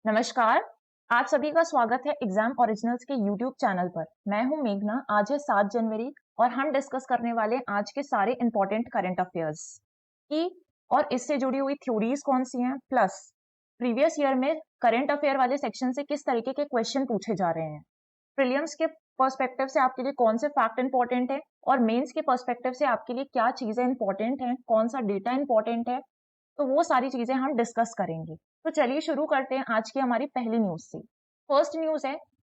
नमस्कार। आप सभी का स्वागत है एग्जाम ओरिजिनल्स के यूट्यूब चैनल पर। मैं हूं मेघना। आज है 7 जनवरी और हम डिस्कस करने वाले हैं आज के सारे इंपॉर्टेंट करंट अफेयर्स की और इससे जुड़ी हुई थ्योरीज कौन सी हैं, प्लस प्रीवियस ईयर में करंट अफेयर वाले सेक्शन से किस तरीके के क्वेश्चन पूछे जा रहे हैं, प्रीलिम्स के पर्सपेक्टिव से आपके लिए कौन से फैक्ट इंपॉर्टेंट है और मेंस के पर्सपेक्टिव से आपके लिए क्या चीजें इंपॉर्टेंट हैं, कौन सा डेटा इंपॉर्टेंट है, तो वो सारी चीजें हम डिस्कस करेंगे। तो चलिए शुरू करते हैं आज की हमारी पहली न्यूज से। फर्स्ट न्यूज है,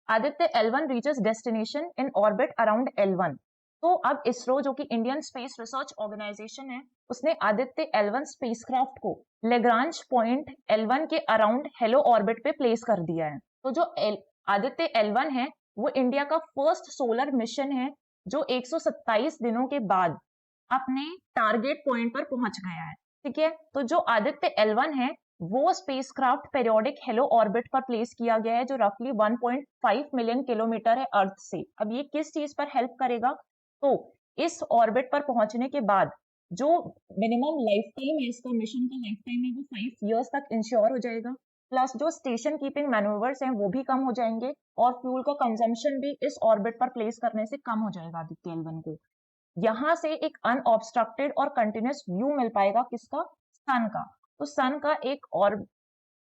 Aditya L1 reaches destination in orbit around L1। तो अब इसरो जो कि इंडियन स्पेस रिसर्च ऑर्गेनाइजेशन है, उसने आदित्य L1 स्पेसक्राफ्ट को लेग्रांज पॉइंट L1 के अराउंड हेलो ऑर्बिट पे प्लेस कर दिया है। तो जो आदित्य L1 है वो इंडिया का फर्स्ट सोलर मिशन है जो 127 दिनों के बाद अपने टारगेट पॉइंट पर पहुंच गया है। ठीक है, तो जो आदित्य L1 है वो स्पेसक्राफ्ट पेरियोडिक हेलो ऑर्बिट पर प्लेस किया गया है जो रफली 1.5 मिलियन किलोमीटर है अर्थ से। अब ये किस चीज पर हेल्प करेगा, तो इस ऑर्बिट पर पहुंचने के बाद जो मिनिमम लाइफ टाइम है इसका मिशन का लाइफ टाइम है वो 5 इयर्स तक इंश्योर हो जाएगा, प्लस जो स्टेशन कीपिंग मैनूवर्स हैं वो भी कम हो जाएंगे और फ्यूल का कंजम्पशन भी इस ऑर्बिट पर प्लेस करने से कम हो जाएगा आदित्य L1 को। यहां से एक अनऑब्स्ट्रक्टेड और कंटिन्यूस व्यू मिल पाएगा किसका, सन का। तो सन का एक और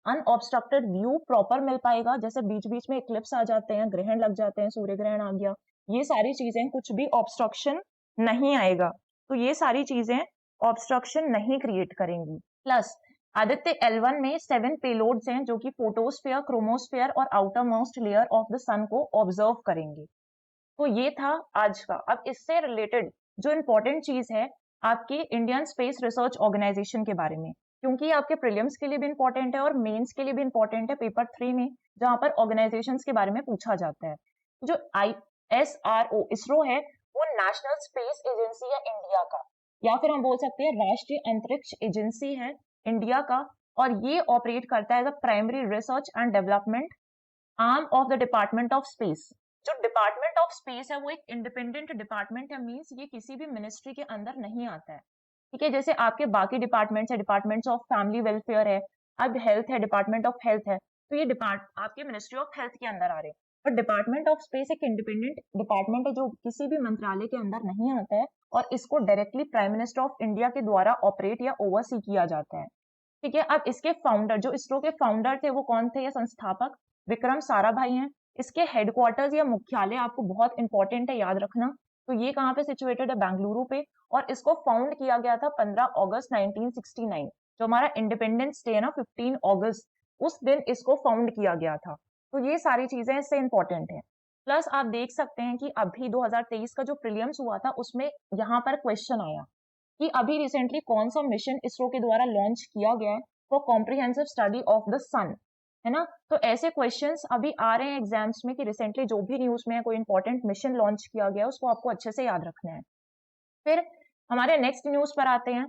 अनऑब्स्ट्रक्टेड व्यू प्रॉपर मिल पाएगा। जैसे बीच बीच में इक्लिप्स आ जाते हैं, ग्रहण लग जाते हैं, सूर्य ग्रहण आ गया, ये सारी चीजें कुछ भी ऑब्स्ट्रक्शन नहीं आएगा। तो ये सारी चीजें ऑब्स्ट्रक्शन नहीं क्रिएट करेंगी। प्लस आदित्य L1 में 7 पेलोड्स हैं जो कि फोटोस्फीयर, क्रोमोस्फीयर और outer most layer of the sun को ऑब्जर्व करेंगे। तो ये था आज का। अब इससे रिलेटेड जो इंपॉर्टेंट चीज है आपके इंडियन स्पेस रिसर्च ऑर्गेनाइजेशन के बारे में, क्योंकि आपके प्रीलिम्स के लिए भी इंपॉर्टेंट है और मेंस के लिए भी इंपॉर्टेंट है पेपर 3 में, जहां पर ऑर्गेनाइजेशंस के बारे में पूछा जाता है। जो ISRO इसरो है वो नेशनल स्पेस एजेंसी है इंडिया का, या फिर हम बोल सकते हैं राष्ट्रीय अंतरिक्ष एजेंसी है इंडिया का, और ये ऑपरेट करता है as a primary research and development arm of the department of space. जो डिपार्टमेंट ऑफ स्पेस है वो एक इंडिपेंडेंट डिपार्टमेंट है, मींस ये किसी भी मिनिस्ट्री के अंदर नहीं आता है। ठीक है, जैसे आपके बाकी डिपार्टमेंट्स है, डिपार्टमेंट्स ऑफ फैमिली वेलफेयर है, अब हेल्थ है, डिपार्टमेंट ऑफ हेल्थ है, तो ये आपके मिनिस्ट्री ऑफ हेल्थ के अंदर आ रहे हैं। पर डिपार्टमेंट ऑफ स्पेस एक इंडिपेंडेंट डिपार्टमेंट है जो किसी भी मंत्रालय के अंदर नहीं आता है और इसको directly prime minister of India के द्वारा ऑपरेट या ओवरसी किया जाता है। ठीक है, अब इसके फाउंडर, जो इसरो के फाउंडर थे वो कौन थे, या संस्थापक विक्रम साराभाई हैं। इसके हेडक्वार्टर्स या मुख्यालय आपको बहुत इंपॉर्टेंट है याद रखना, तो ये कहाँ पे सिचुएटेड है, बेंगलुरु पे, और इसको फाउंड किया गया था 15 अगस्त 1969। जो हमारा इंडिपेंडेंस डे है ना 15 अगस्त, उस दिन इसको फाउंड किया गया था। तो ये सारी चीजें इससे इंपॉर्टेंट है। प्लस आप देख सकते हैं कि अभी 2023 का जो प्रीलियम्स हुआ था उसमें यहाँ पर क्वेश्चन आया कि अभी रिसेंटली कौन सा मिशन इसरो के द्वारा लॉन्च किया गया है for comprehensive study of the sun, है ना। तो ऐसे क्वेश्चंस अभी आ रहे हैं एग्जाम्स में कि रिसेंटली जो भी न्यूज में कोई इंपॉर्टेंट मिशन लॉन्च किया गया उसको आपको अच्छे से याद रखना है। फिर हमारे नेक्स्ट न्यूज पर आते हैं।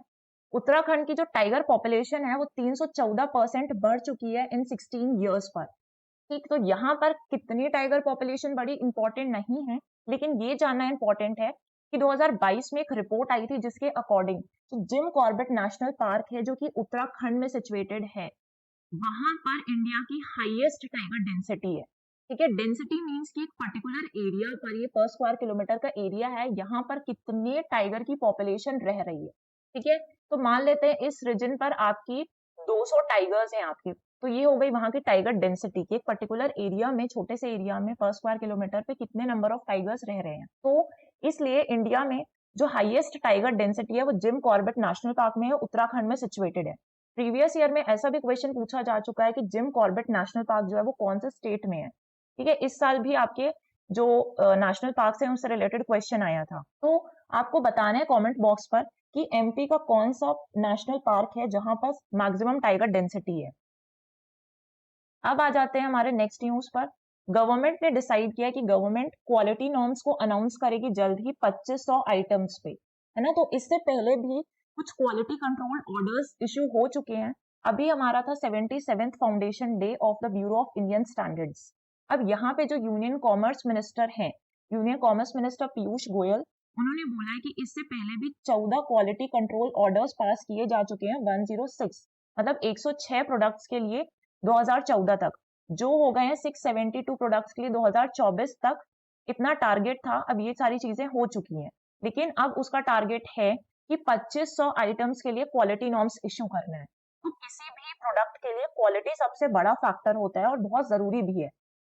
उत्तराखंड की जो टाइगर पॉपुलेशन है वो 314% बढ़ चुकी है इन 16 ईयर्स पर। ठीक, तो यहाँ पर कितनी टाइगर पॉपुलेशन बढ़ी इंपॉर्टेंट नहीं है, लेकिन ये जानना इंपॉर्टेंट है कि 2022 में एक रिपोर्ट आई थी जिसके अकॉर्डिंग जो जिम कॉर्बेट नेशनल पार्क है जो कि उत्तराखंड में सिचुएटेड है, वहां पर इंडिया की हाईएस्ट टाइगर डेंसिटी है। ठीक है, डेंसिटी मींस कि एक पर्टिकुलर एरिया पर, ये पर स्क्वायर किलोमीटर का एरिया है, यहाँ पर कितने टाइगर की पॉपुलेशन रह रही है। ठीक है, तो मान लेते हैं इस रीजन पर आपकी 200 टाइगर्स हैं आपकी, तो ये हो गई वहां की टाइगर डेंसिटी की, एक पर्टिकुलर एरिया में, छोटे से एरिया में पर स्क्वायर किलोमीटर पे कितने नंबर ऑफ टाइगर्स रह रहे हैं। तो इसलिए इंडिया में जो हाईएस्ट टाइगर डेंसिटी है वो जिम कॉर्बेट नेशनल पार्क में है, उत्तराखंड में सिचुएटेड है। प्रीवियस ईयर में ऐसा भी क्वेश्चन पूछा जा चुका है कि जिम कॉर्बेट नेशनल पार्क जो है वो कौन से स्टेट में है। ठीक है, इस साल भी आपके जो नेशनल पार्क है उससे रिलेटेड क्वेश्चन आया था। तो आपको बताना है कमेंट बॉक्स पर कि एमपी का कौन सा नेशनल पार्क है जहां पर मैक्सिमम टाइगर डेंसिटी है। अब आ जाते हैं हमारे नेक्स्ट न्यूज पर। गवर्नमेंट ने डिसाइड किया कि गवर्नमेंट क्वालिटी नॉर्म्स को अनाउंस करेगी जल्द ही 2500 आइटम्स पे, है ना। तो इससे पहले भी कुछ क्वालिटी कंट्रोल ऑर्डर्स इशू हो चुके हैं। अभी हमारा था 77th foundation day of the bureau of Indian standards. अब यहाँ पे जो यूनियन कॉमर्स मिनिस्टर हैं, union commerce minister Piyush Goyal, उन्होंने बोला है कि इससे पहले भी 14 क्वालिटी कंट्रोल ऑर्डर्स पास किए जा चुके हैं, 106, मतलब 106 प्रोडक्ट्स के लिए 2014 तक, जो हो गए हैं 672 प्रोडक्ट्स के लिए 2024 तक इतना टारगेट था, अब ये सारी चीजें हो चुकी हैं। लेकिन अब उसका टारगेट है कि 2500 आइटम्स के लिए क्वालिटी नॉर्म्स इश्यू करना है। तो किसी भी प्रोडक्ट के लिए क्वालिटी सबसे बड़ा फैक्टर होता है और बहुत जरूरी भी है।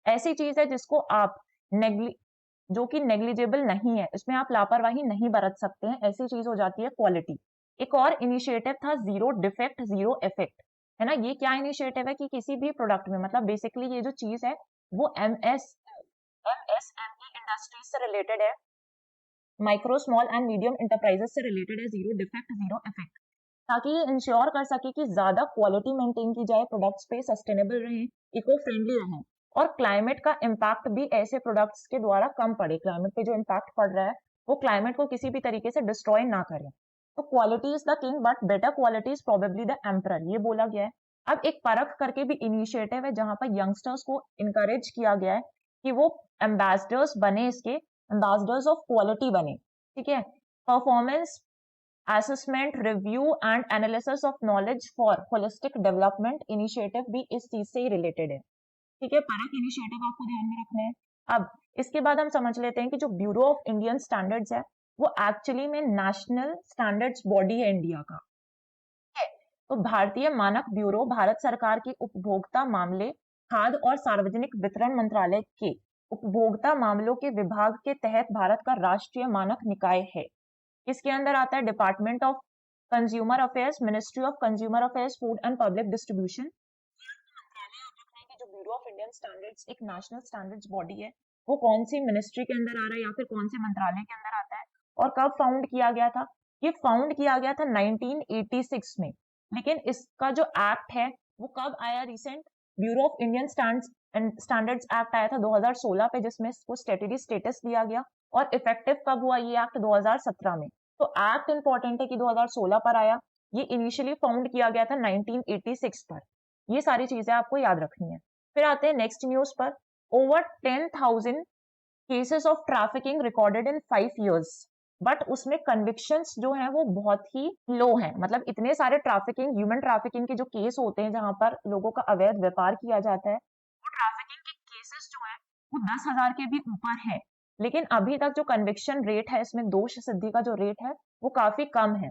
ऐसी चीज है जिसको आप जो कि नेग्लिजिबल नहीं है, इसमें आप लापरवाही नहीं बरत सकते हैं, ऐसी चीज हो जाती है क्वालिटी। एक और इनिशिएटिव था जीरो डिफेक्ट जीरो इफेक्ट, है ना। ये क्या इनिशिएटिव है कि किसी भी प्रोडक्ट में, मतलब बेसिकली ये जो चीज है वो एमएसएमई इंडस्ट्रीज से रिलेटेड है, micro small and medium enterprises से रिलेटेड है, जीरो डिफेक्ट जीरो इफेक्ट, ताकि ये इंश्योर कर सके कि ज्यादा क्वालिटी मेंटेन की जाए, प्रोडक्ट्स पे सस्टेनेबल रहें, इको फ्रेंडली रहें, और क्लाइमेट का इम्पैक्ट भी ऐसे प्रोडक्ट्स के द्वारा कम पड़े। क्लाइमेट पे जो इम्पैक्ट पड़ रहा है वो क्लाइमेट को किसी भी तरीके से डिस्ट्रॉय ना करे। तो quality is the king but better quality is probably the emperor, ये बोला गया है। अब एक परख करके भी इनिशिएटिव है जहां पर यंगस्टर्स को इनकरेज किया गया है कि वो एम्बेसडर्स बने, इसके एम्बेसडर्स ऑफ क्वालिटी बने, ठीक है। Performance assessment review and analysis of knowledge for holistic development initiative भी इस चीज से ही रिलेटेड है, ठीक है। परख इनिशिएटिव आपको ध्यान में रखना है। अब इसके बाद हम समझ लेते हैं कि जो ब्यूरो ऑफ इंडियन स्टैंडर्ड्स है वो एक्चुअली में नेशनल स्टैंडर्ड्स बॉडी है इंडिया का, ठीक है। तो भारतीय मानक ब्यूरो भारत सरकार की उपभोक्ता मामले, खाद्य और सार्वजनिक वितरण मंत्रालय के उपभोक्ता मामलों के विभाग के तहत भारत का राष्ट्रीय मानक निकाय है। इसके अंदर आता है department of consumer affairs, ministry of consumer affairs, food and public distribution. जो ब्यूरो ऑफ इंडियन स्टैंडर्ड्स एक नेशनल स्टैंडर्ड्स बॉडी है, वो कौन सी मिनिस्ट्री के अंदर आ रहा है या फिर कौन से मंत्रालय के अंदर आता है, और कब फाउंड किया गया था? ये फाउंड किया गया था 1986 में। लेकिन इसका जो एक्ट है वो कब आया recent? Bureau of Indian standards act आया था 2016 पे, जिसमें इसको स्टैट्यूटरी स्टेटस दिया गया, और इफेक्टिव कब हुआ ये एक्ट? 2017 में। तो एक्ट इंपॉर्टेंट है कि 2016 पर आया, ये इनिशियली फाउंड किया गया था 1986 पर। ये सारी चीजें आपको याद रखनी है। फिर आते हैं नेक्स्ट न्यूज पर। Over 10,000 cases of trafficking recorded in 5 years, but उसमें कन्विक्शंस जो है वो बहुत ही लो हैं। मतलब इतने सारे ट्रैफिकिंग, ह्यूमन ट्रैफिकिंग के जो केस होते हैं जहां पर लोगों का अवैध व्यापार किया जाता है, वो ट्रैफिकिंग के केसेस जो है वो 10,000 के भी ऊपर है। लेकिन अभी तक जो कन्विक्शन रेट है, इसमें दोष सिद्धि का जो रेट है वो काफी कम है,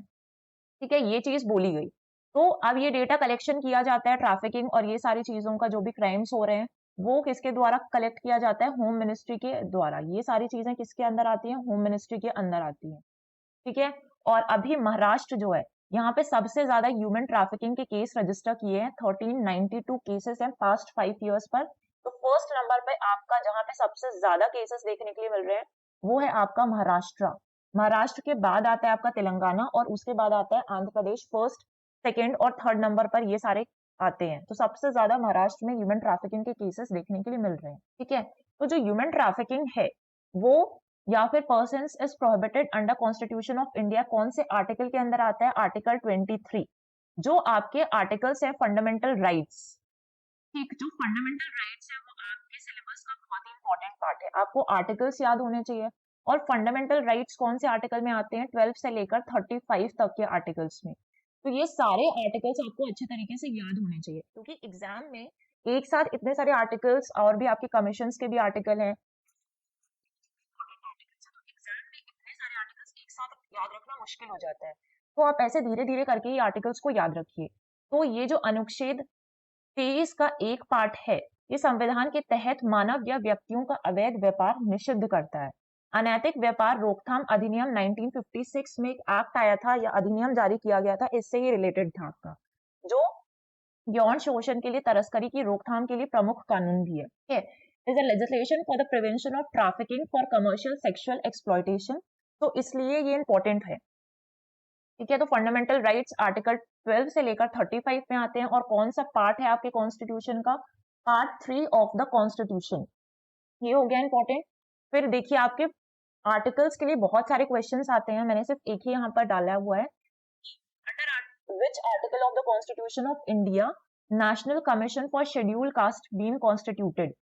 ठीक है। ये चीज बोली गई। तो अब ये डेटा कलेक्शन किया जाता है, ट्रैफिकिंग और ये सारी चीजों का जो भी क्राइम्स हो रहे हैं वो किसके द्वारा कलेक्ट किया जाता है? होम मिनिस्ट्री के द्वारा। ये सारी चीजें किसके अंदर आती हैं? होम मिनिस्ट्री के अंदर आती हैं, ठीक है। और अभी महाराष्ट्र जो है, यहाँ पे सबसे ज्यादा ह्यूमन ट्रैफिकिंग के केस रजिस्टर किए हैं, 1392 केसेस हैं पास्ट 5 years पर। तो फर्स्ट नंबर पे आपका जहाँ पे सबसे ज्यादा केसेस देखने के लिए मिल रहे हैं वो है आपका महाराष्ट्र। महाराष्ट्र के बाद आता है आपका तेलंगाना, और उसके बाद आता है आंध्र प्रदेश। फर्स्ट, सेकेंड और थर्ड नंबर पर ये सारे आते हैं। तो सबसे ज्यादा महाराष्ट्र में ह्यूमन ट्रैफिकिंग के केसेस देखने के लिए मिल रहे हैं, ठीक है। तो जो ह्यूमन ट्रैफिकिंग है वो, या फिर persons is prohibited under constitution of India, कौन से आर्टिकल के अंदर आता है? आर्टिकल 23, जो आपके आर्टिकल्स है फंडामेंटल राइट्स, ठीक। जो फंडामेंटल राइट्स है वो आपके सिलेबस का बहुत ही इंपॉर्टेंट पार्ट है, आपको आर्टिकल्स याद होने चाहिए। और फंडामेंटल राइट्स कौन से आर्टिकल में आते हैं? 12 से लेकर 35 तक के आर्टिकल्स में। तो ये सारे आर्टिकल्स आपको अच्छे तरीके से याद होने चाहिए, क्योंकि एग्जाम में एक साथ इतने सारे आर्टिकल्स, और भी आपके कमीशंस के भी आर्टिकल हैं, एक साथ याद रखना मुश्किल हो जाता है। तो आप ऐसे धीरे धीरे करके ही आर्टिकल्स को याद रखिए। तो ये जो अनुच्छेद 23 का एक पार्ट है, ये संविधान के तहत मानव या व्यक्तियों का अवैध व्यापार निषिद्ध करता है। अनैतिक व्यापार रोकथाम अधिनियम 1956 में एक एक्ट आया था या अधिनियम जारी किया गया था, इससे ही रिलेटेड था आपका, जो यौन शोषण के लिए, तस्करी की रोकथाम के लिए प्रमुख कानून भी है, ठीक है। Is a legislation for the prevention of trafficking for commercial sexual exploitation. तो इसलिए ये इंपॉर्टेंट है, ठीक है। तो फंडामेंटल राइट्स आर्टिकल 12 से लेकर 35 में आते हैं। और कौन सा पार्ट है आपके कॉन्स्टिट्यूशन का? Part 3 of the constitution. ये हो गया इंपॉर्टेंट। फिर देखिए आपके आर्टिकल्स के लिए बहुत सारे क्वेश्चंस आते हैं, मैंने सिर्फ एक ही यहाँ पर डाला हुआ है। Under which article of the constitution of India national commission for scheduled caste been constituted?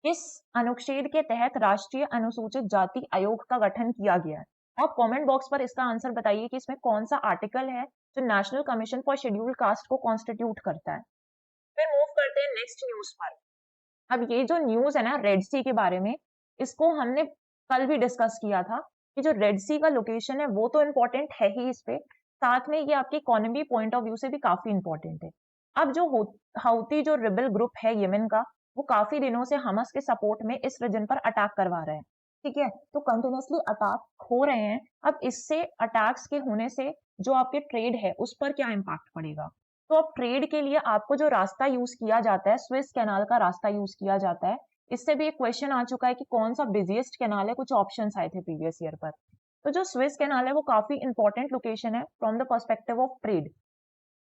किस अनुच्छेद के तहत राष्ट्रीय अनुसूचित जाति आयोग का गठन किया गया है? आप कमेंट बॉक्स पर इसका आंसर बताइए कि इसमें कौन सा आर्टिकल है जो national commission for scheduled cast को कॉन्स्टिट्यूट करता है। फिर मूव करते हैं नेक्स्ट न्यूज पर। अब ये जो न्यूज है ना रेड सी के बारे में, इसको हमने कल भी डिस्कस किया था कि जो रेड सी का लोकेशन है वो तो इम्पोर्टेंट है ही इस पे, साथ में ये आपकी इकोनॉमी पॉइंट ऑफ व्यू से भी काफी इंपॉर्टेंट है। अब जो हाउती जो रिबल ग्रुप है यमन का, वो काफी दिनों से हमास के सपोर्ट में इस रीजन पर अटैक करवा रहे हैं, ठीक है, तो कंटिन्यूसली अटैक हो रहे हैं। अब इससे अटैक्स के होने से जो आपके ट्रेड है उस पर क्या इम्पैक्ट पड़ेगा। तो अब ट्रेड के लिए आपको जो रास्ता यूज किया जाता है, स्विस कैनाल का रास्ता यूज किया जाता है। इससे भी एक क्वेश्चन आ चुका है कि कौन सा बिजिएस्ट कैनाल है, कुछ ऑप्शंस आए थे प्रीवियस ईयर पर। तो जो स्विस कैनाल है वो काफी इंपॉर्टेंट लोकेशन है from the perspective of trade.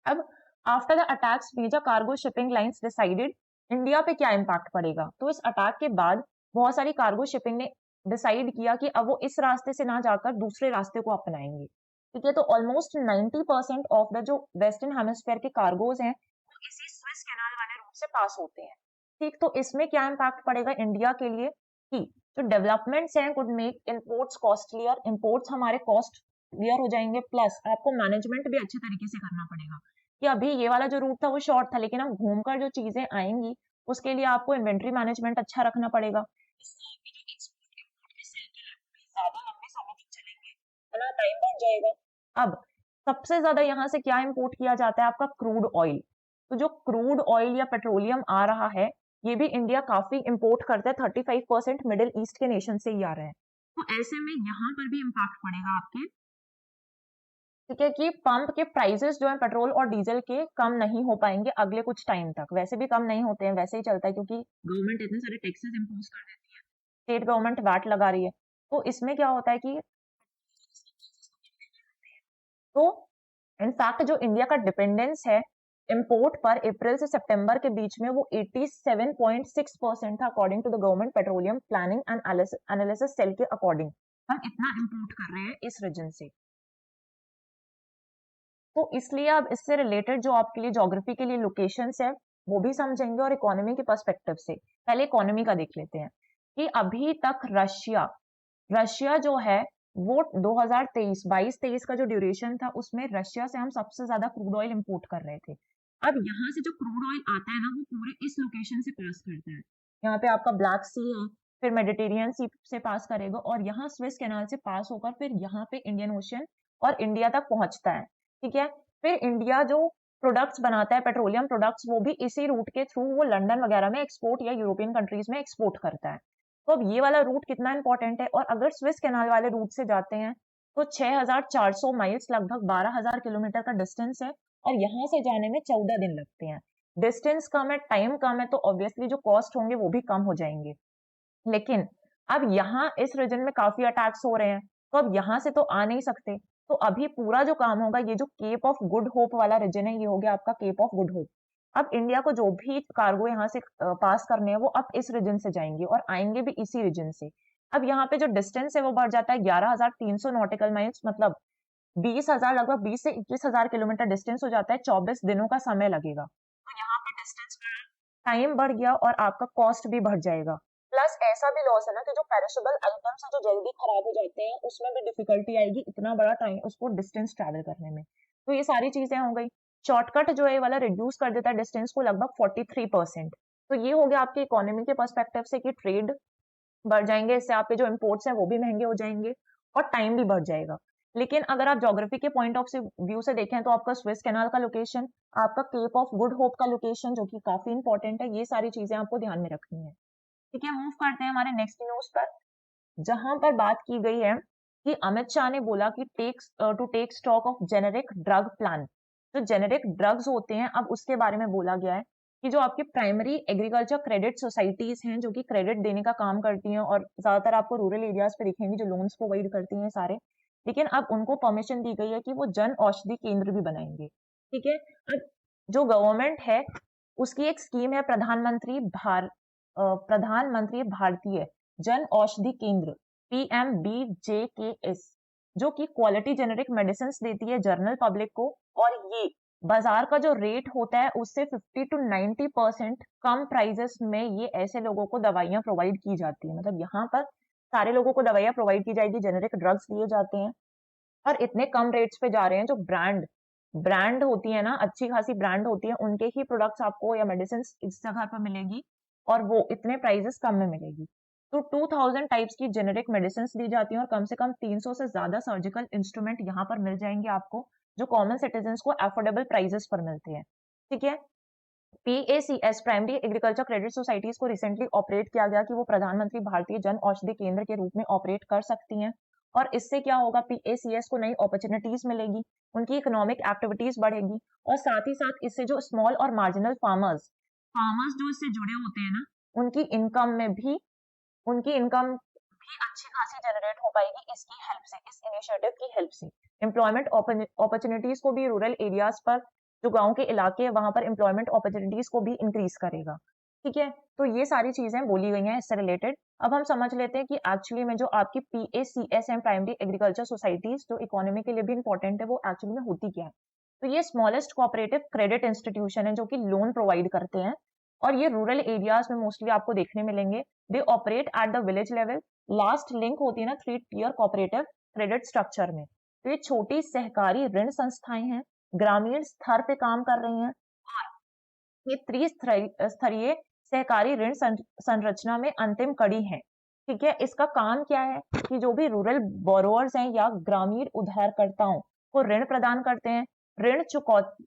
अब after the attacks major cargo shipping lines decided, India पे क्या इम्पैक्ट पड़ेगा। तो इस अटैक के बाद बहुत सारी कार्गो शिपिंग ने डिसाइड किया कि अब वो इस रास्ते से ना जाकर दूसरे रास्ते को अपनाएंगे, ठीक है। तो ऑलमोस्ट 90% ऑफ द जो वेस्टर्न हेमिस्फेयर के कार्गोज हैं वो इसी स्विस कैनाल वाले रूट से पास होते हैं, ठीक। तो इसमें क्या इम्पैक्ट पड़ेगा इंडिया के लिए कि जो डेवलपमेंट्स हैं could make imports costlier, imports हमारे कॉस्ट क्लियर हो जाएंगे, प्लस आपको मैनेजमेंट भी अच्छे तरीके से करना पड़ेगा कि अभी ये वाला जो रूट था वो शॉर्ट था, लेकिन अब घूमकर जो चीजें आएंगी उसके लिए आपको इन्वेंट्री मैनेजमेंट अच्छा रखना पड़ेगा। इससे आपके जो एक्सपोर्ट इंपोर्ट के साइकिल है ज्यादा लंबे समय तक चलेंगे, है ना, टाइम बढ़ जाएगा। अब सबसे ज्यादा यहाँ से क्या इंपोर्ट किया जाता है, आपका क्रूड ऑयल। तो जो क्रूड ऑयल या पेट्रोलियम आ रहा है ये भी इंडिया काफी इंपोर्ट करता है, 35% मिडिल ईस्ट के नेशन से ही आ रहा है। तो ऐसे में यहाँ पर भी इम्पैक्ट पड़ेगा आपके, ठीक है, कि पंप के प्राइसेस जो है पेट्रोल और डीजल के कम नहीं हो पाएंगे अगले कुछ टाइम तक। वैसे भी कम नहीं होते हैं, वैसे ही चलता है क्योंकि गवर्नमेंट इतने सारे टैक्सेस इंपोज कर देती है, स्टेट गवर्नमेंट वैट लगा रही है। तो इसमें क्या होता है कि तो इनफैक्ट जो इंडिया का डिपेंडेंस है इंपोर्ट पर अप्रैल से सितंबर के बीच में वो 87.6% था according to the government petroleum planning and analysis cell के अकॉर्डिंग। हम इतना इंपोर्ट कर रहे हैं इस रीजन से। तो इसलिए अब इससे रिलेटेड जो आपके लिए ज्योग्राफी के लिए लोकेशंस है वो भी समझेंगे और इकोनॉमी के पर्सपेक्टिव से। पहले इकोनॉमी का देख लेते हैं कि अभी तक रशिया रशिया जो है वो 2023 22-23 का जो ड्यूरेशन था उसमें रशिया से हम सबसे ज्यादा क्रूड ऑयल इंपोर्ट कर रहे थे। अब यहाँ से जो क्रूड ऑयल आता है ना वो पूरे इस लोकेशन से पास करता है, यहाँ पे आपका ब्लैक सी है, फिर मेडिटेरियन सी से पास करेगा और यहाँ स्विस कैनाल से पास होकर फिर यहाँ पे इंडियन ओशन और इंडिया तक पहुंचता है, ठीक है। फिर इंडिया जो प्रोडक्ट्स बनाता है पेट्रोलियम प्रोडक्ट्स वो भी इसी रूट के थ्रू वो लंदन वगैरह में एक्सपोर्ट या यूरोपियन कंट्रीज में एक्सपोर्ट करता है। तो अब ये वाला रूट कितना इंपॉर्टेंट है, और अगर स्विस कैनाल वाले रूट से जाते हैं तो 6400 माइल्स लगभग 12000 किलोमीटर का डिस्टेंस है और यहाँ से जाने में 14 दिन लगते हैं। डिस्टेंस कम है, टाइम कम है, तो ऑब्वियसली जो कॉस्ट होंगे वो भी कम हो जाएंगे। लेकिन अब यहाँ इस रीजन में काफी अटैक्स हो रहे हैं तो अब यहाँ से तो आ नहीं सकते। तो अभी पूरा जो काम होगा ये जो केप ऑफ गुड होप वाला रीजन है ये हो गया आपका केप ऑफ गुड होप। अब इंडिया को जो भी कार्गो यहाँ से पास करने हैं वो अब इस रीजन से जाएंगे और आएंगे भी इसी रीजन से। अब यहाँ पे जो डिस्टेंस है वो बढ़ जाता है 11300 नॉटिकल माइल्स, मतलब 20,000 लगभग 20 से 21,000 किलोमीटर डिस्टेंस हो जाता है, 24 दिनों का समय लगेगा। तो यहाँ पे डिस्टेंस टाइम बढ़ गया और आपका कॉस्ट भी बढ़ जाएगा। प्लस ऐसा भी लॉस है ना कि जो पेरिशेबल आइटम्स है जो जल्दी खराब हो जाते हैं उसमें भी डिफिकल्टी आएगी इतना बड़ा टाइम उसको डिस्टेंस ट्रैवल करने में। तो ये सारी चीजें हो गई। शॉर्टकट जो है वाला रिड्यूस कर देता है डिस्टेंस को लगभग 43%। तो ये हो गया आपके इकोनॉमी के पर्सपेक्टिव से कि ट्रेड बढ़ जाएंगे, इससे आपके जो इम्पोर्ट्स हैं वो भी महंगे हो जाएंगे और टाइम भी बढ़ जाएगा। लेकिन अगर आप ज्योग्राफी के पॉइंट ऑफ व्यू से देखें तो आपका स्विस कैनाल का लोकेशन, आपका केप ऑफ गुड होप का लोकेशन जो कि काफी इंपॉर्टेंट है, ये सारी चीजें आपको ध्यान में रखनी है, ठीक है। मूव करते हैं हमारे नेक्स्ट न्यूज पर, जहां पर बात की गई है कि अमित शाह ने बोला कि take stock of generic drug plan. जो जेनेरिक ड्रग्स होते हैं अब उसके बारे में बोला गया है कि जो आपकी प्राइमरी एग्रीकल्चर क्रेडिट सोसाइटीज हैं जो कि क्रेडिट देने का काम करती हैं और ज्यादातर आपको रूरल एरियाज पे दिखेंगी जो लोन्स प्रोवाइड करती हैं सारे, लेकिन अब उनको परमिशन दी गई है कि वो जन औषधि केंद्र भी बनाएंगे, ठीक है। अब जो गवर्नमेंट है उसकी एक स्कीम है प्रधानमंत्री भारतीय जन औषधि केंद्र PMBJKS, जो कि क्वालिटी जेनेरिक मेडिसिन देती है जनरल पब्लिक को, और ये बाजार का जो रेट होता है उससे 50 to 90% कम प्राइजेस में ये ऐसे लोगों को दवाइयां प्रोवाइड की जाती है। मतलब यहाँ पर सारे लोगों को दवाइयां प्रोवाइड की जाएगी, जेनेरिक ड्रग्स दिए जाते हैं और इतने कम रेट्स पे जा रहे हैं जो ब्रांड ब्रांड होती है ना, अच्छी खासी ब्रांड होती है, उनके ही प्रोडक्ट्स आपको या मेडिसिन इस जगह पर मिलेगी और वो इतने प्राइजेस कम में मिलेगी। तो 2000 टाइप्स की जेनेरिक मेडिसिन दी जाती हैं और कम से कम 300 से ज्यादा सर्जिकल इंस्ट्रूमेंट यहाँ पर मिल जाएंगे आपको, जो कॉमन सिटीजन को अफोर्डेबल प्राइजेस पर मिलते हैं। ठीक है। PACS primary agriculture credit societies को रिसेंटली ऑपरेट किया गया कि वो प्रधानमंत्री भारतीय जन औषधि केंद्र के रूप में ऑपरेट कर सकती हैं। और इससे क्या होगा, PACS को नई अपॉर्चुनिटीज मिलेगी, उनकी इकोनॉमिक एक्टिविटीज बढ़ेगी और साथ ही साथ इससे जो स्मॉल और मार्जिनल फार्मर्स फार्मर्स जो इससे जुड़े होते हैं ना, उनकी इनकम भी अच्छी खासी जनरेट हो पाएगी इसकी हेल्प से, इस इनिशिएटिव की हेल्प से। एम्प्लॉयमेंट अपॉर्चुनिटीज को भी रूरल एरियाज पर, जो गांव के इलाके हैं वहां पर एम्प्लॉयमेंट अपॉर्चुनिटीज को भी इंक्रीज करेगा। ठीक है। तो ये सारी चीजें बोली गई हैं इससे रिलेटेड। अब हम समझ लेते हैं कि एक्चुअली में जो आपकी PACS है, प्राइमरी एग्रीकल्चर सोसाइटीज, जो इकोनॉमी के लिए भी इंपॉर्टेंट है, वो एक्चुअली में होती क्या है। तो ये स्मॉलेस्ट कोऑपरेटिव क्रेडिट इंस्टीट्यूशन है जो कि लोन प्रोवाइड करते हैं और ये रूरल एरियाज में मोस्टली आपको देखने मिलेंगे। They operate at the village level. Last link होती है ना 3 tier कोऑपरेटिव क्रेडिट स्ट्रक्चर में। तो ये छोटी सहकारी ऋण संस्थाएं हैं, ग्रामीण स्तर पे काम कर रही हैं और ये त्रिस्तरीय सहकारी ऋण संरचना में अंतिम कड़ी है। ठीक है। इसका काम क्या है कि जो भी रूरल बोरोअर्स हैं या ग्रामीण उधारकर्ताओं को ऋण प्रदान करते हैं, ऋण चुकौती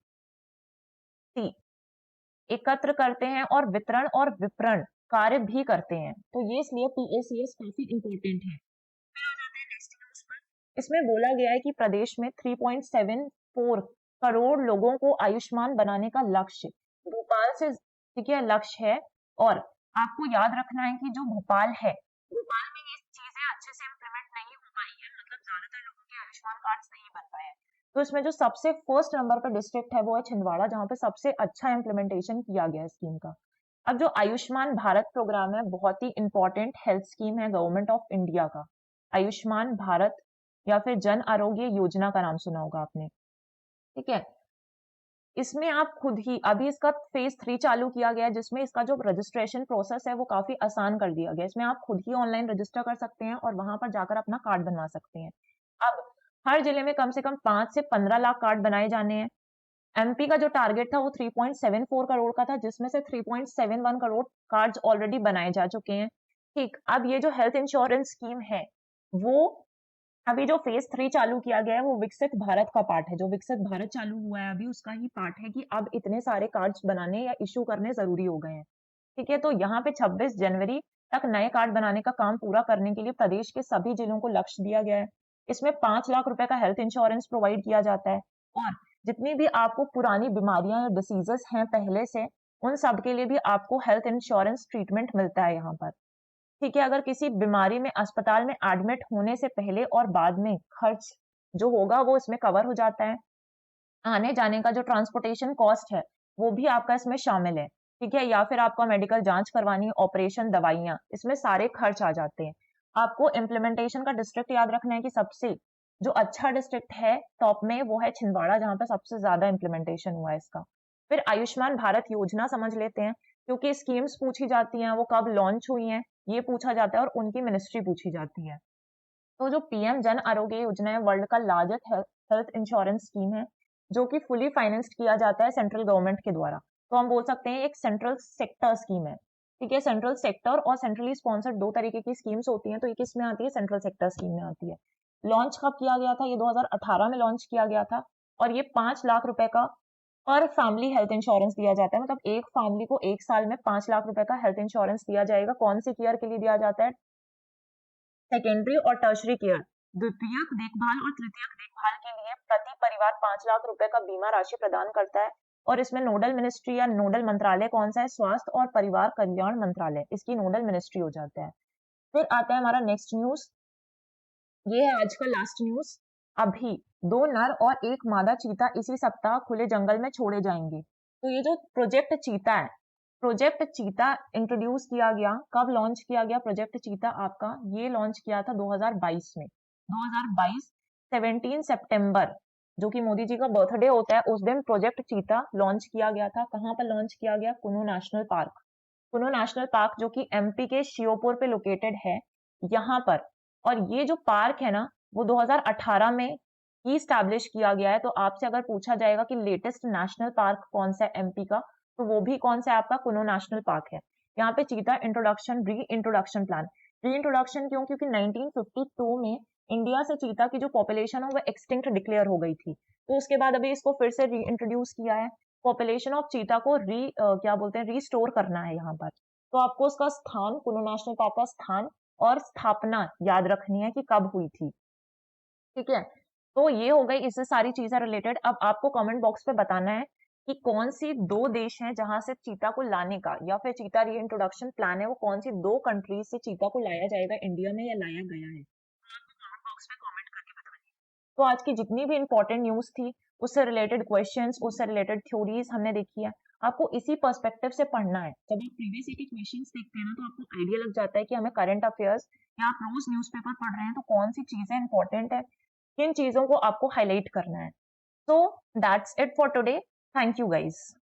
एकत्र करते हैं और वितरण और विपणन कार्य भी करते हैं। तो ये इसलिए PACS काफी इंपॉर्टेंट है। फिर आ जाते हैं नेक्स्ट न्यूज पर। इसमें बोला गया है कि प्रदेश में 3.74 करोड़ लोगों को आयुष्मान बनाने का लक्ष्य भोपाल से, ठीक है, लक्ष्य है। और आपको याद रखना है कि जो भोपाल है, भोपाल में ये चीजें अच्छे से इम्प्लीमेंट नहीं हो पाई है, मतलब ज्यादातर लोगों के आयुष्मान कार्ड नहीं बन पाए हैं। तो इसमें जो सबसे फर्स्ट नंबर पर डिस्ट्रिक्ट है वो है छिंदवाड़ा, जहां पे सबसे अच्छा इम्प्लीमेंटेशन किया गया है स्कीम का। अब जो आयुष्मान भारत प्रोग्राम है, बहुत ही इंपॉर्टेंट हेल्थ स्कीम है गवर्नमेंट ऑफ इंडिया का। आयुष्मान भारत या फिर जन आरोग्य योजना का नाम सुना होगा आपने। ठीक है। इसमें आप खुद ही, अभी इसका फेज 3 चालू किया गया है जिसमें इसका जो रजिस्ट्रेशन प्रोसेस है वो काफी आसान कर दिया गया है। इसमें आप खुद ही ऑनलाइन रजिस्टर कर सकते हैं और वहां पर जाकर अपना कार्ड बनवा सकते हैं। अब हर जिले में कम से कम 5 से 15 लाख कार्ड बनाए जाने हैं। MP का जो टारगेट था वो 3.74 करोड़ का था, जिसमें से 3.71 करोड़ कार्ड्स ऑलरेडी बनाए जा चुके हैं। ठीक। अब ये जो हेल्थ इंश्योरेंस स्कीम है, वो अभी जो फेज 3 चालू किया गया है वो विकसित भारत का पार्ट है। जो विकसित भारत चालू हुआ है अभी, उसका ही पार्ट है कि अब इतने सारे कार्ड्स बनाने या इशू करने जरूरी हो गए हैं। ठीक है। तो यहाँ पे 26 जनवरी तक नए कार्ड बनाने का काम पूरा करने के लिए प्रदेश के सभी जिलों को लक्ष्य दिया गया है। इसमें 5 लाख रुपए का हेल्थ इंश्योरेंस प्रोवाइड किया जाता है और जितनी भी आपको पुरानी बीमारियां या डिसीजेस हैं पहले से, उन सब के लिए भी आपको हेल्थ इंश्योरेंस ट्रीटमेंट मिलता है यहाँ पर। ठीक है। अगर किसी बीमारी में अस्पताल में एडमिट होने से पहले और बाद में खर्च जो होगा वो इसमें कवर हो जाता है। आने जाने का जो ट्रांसपोर्टेशन कॉस्ट है वो भी आपका इसमें शामिल है। ठीक है। या फिर आपका मेडिकल जांच करवानी, ऑपरेशन, दवाइयां, इसमें सारे खर्च आ जाते हैं। आपको इम्प्लीमेंटेशन का डिस्ट्रिक्ट याद रखना है कि सबसे जो अच्छा डिस्ट्रिक्ट है टॉप में वो है छिंदवाड़ा, जहां पर सबसे ज्यादा इम्प्लीमेंटेशन हुआ है इसका। फिर आयुष्मान भारत योजना समझ लेते हैं, क्योंकि स्कीम्स पूछी जाती हैं वो कब लॉन्च हुई हैं ये पूछा जाता है और उनकी मिनिस्ट्री पूछी जाती है। तो जो PM जन आरोग्य योजना है, वर्ल्ड का लार्जेस्ट हेल्थ इंश्योरेंस स्कीम है जो कि फुली फाइनेंस्ड किया जाता है सेंट्रल गवर्नमेंट के द्वारा। तो हम बोल सकते हैं एक सेंट्रल सेक्टर स्कीम है। ठीक है। सेंट्रल सेक्टर और सेंट्रली स्पॉन्सर्ड दो तरीके की स्कीम्स होती हैं। तो ये किस में आती है, सेंट्रल सेक्टर स्कीम में आती है। लॉन्च कब किया गया था, ये 2018 में लॉन्च किया गया था और ये 5 लाख रुपए का पर फैमिली हेल्थ इंश्योरेंस दिया जाता है। मतलब एक फैमिली को एक साल में 5 लाख रुपए का हेल्थ इंश्योरेंस दिया जाएगा। कौन सी केयर के लिए दिया जाता है, सेकेंडरी और टर्शरी केयर, द्वितीयक देखभाल और तृतीयक देखभाल के लिए प्रति परिवार 5 लाख रुपए का बीमा राशि प्रदान करता है। और इसमें नोडल मिनिस्ट्री या नोडल मंत्रालय कौन सा है, स्वास्थ्य और परिवार कल्याण मंत्रालय इसकी नोडल मिनिस्ट्री हो जाता है। फिर आता है हमारा नेक्स्ट न्यूज, ये है आज का लास्ट न्यूज। अभी 2 नर और 1 मादा चीता इसी सप्ताह खुले जंगल में छोड़े जाएंगे। तो ये जो प्रोजेक्ट चीता है, प्रोजेक्ट चीता इंट्रोड्यूस किया गया, कब लॉन्च किया गया प्रोजेक्ट चीता आपका, ये लॉन्च किया था 2022 में। 2022 17 सितंबर, जो कि मोदी जी का बर्थडे होता है, उस दिन प्रोजेक्ट चीता लॉन्च किया गया था। कहाँ पर लॉन्च किया गया, कुनो नेशनल पार्क। कुनो नेशनल पार्क जो कि MP के श्योपुर पे लोकेटेड है, यहाँ पर। और ये जो पार्क है ना वो 2018 में ही स्टैब्लिश किया गया है। तो आपसे अगर पूछा जाएगा कि लेटेस्ट नेशनल पार्क कौन सा है एमपी का, तो वो भी कौन सा है आपका कुनो नेशनल पार्क है। यहाँ पे चीता इंट्रोडक्शन री इंट्रोडक्शन प्लान, री इंट्रोडक्शन क्यों, क्योंकि 1952 में इंडिया से चीता की जो पॉपुलेशन है वो एक्सटिंक्ट डिक्लेयर हो गई थी। तो उसके बाद अभी इसको फिर से री इंट्रोड्यूस किया है। पॉपुलेशन ऑफ चीता को क्या बोलते हैं, रीस्टोर करना है यहाँ पर। तो आपको उसका स्थान, कुनो नेशनल पार्क का स्थान और स्थापना याद रखनी है कि कब हुई थी। ठीक है, तो ये हो गई इससे सारी चीजें रिलेटेड। अब आपको कमेंट बॉक्स पे बताना है कि कौन सी दो देश हैं जहां से चीता को लाने का या फिर चीता री इंट्रोडक्शन प्लान है, वो कौन सी दो कंट्रीज से चीता को लाया जाएगा इंडिया में या लाया गया है। कमेंट बॉक्स में कमेंट करके बताइए। तो आज की जितनी भी इंपॉर्टेंट न्यूज थी, उससे रिलेटेड क्वेश्चंस, उससे रिलेटेड थ्योरीज हमने देखी है। आपको इसी पर्सपेक्टिव से पढ़ना है। जब आप प्रीवियस ईयर के क्वेश्चंस देखते हैं ना, तो आपको आइडिया लग जाता है कि हमें करंट अफेयर्स या आप रोज न्यूज़पेपर पढ़ रहे हैं तो कौन सी चीजें इंपॉर्टेंट है, किन चीजों को आपको हाईलाइट करना है। So that's it for today. Thank you guys.